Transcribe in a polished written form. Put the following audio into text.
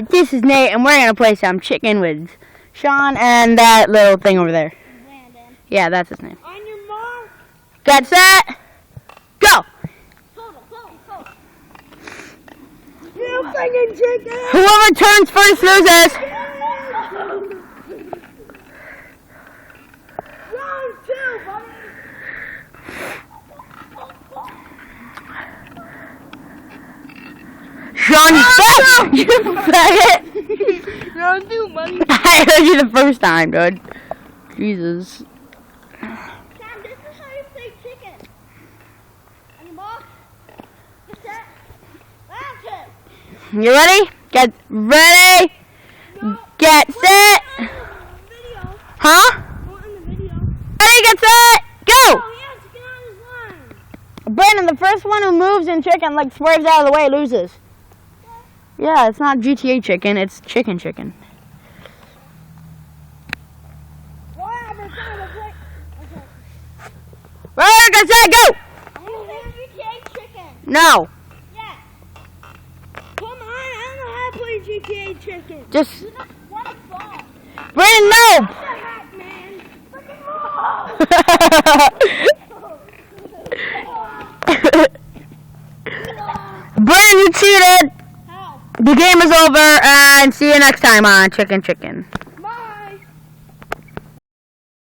This is Nate, and we're gonna play some chicken with Sean and that little thing over there. Landon. Yeah, that's his name. On your mark. Get set, go! You fucking chicken! Whoever turns first loses. Round two, buddy. Sean, you faggot! Round two, buddy. I heard you the first time, dude. Jesus. Sam, this is how you play chicken. On your mark. Get set. Round two. You ready? Get ready. No. Get set. Video. Huh? Go in the video. Ready, get set, go! Oh, yeah, chicken on his line. Brandon, the first one who moves in chicken, like swerves out of the way, loses. Yeah, it's not GTA chicken, it's chicken. Whatever, trying to play. Okay. Ready, get set, go! I'm gonna play GTA chicken. No, Yeah. Come on, I don't know how to play GTA chicken. just, You just want a ball. Brandon, What no! the heck, man? Freaking Brandon, you cheated! How? The game is over, and see you next time on Chicken.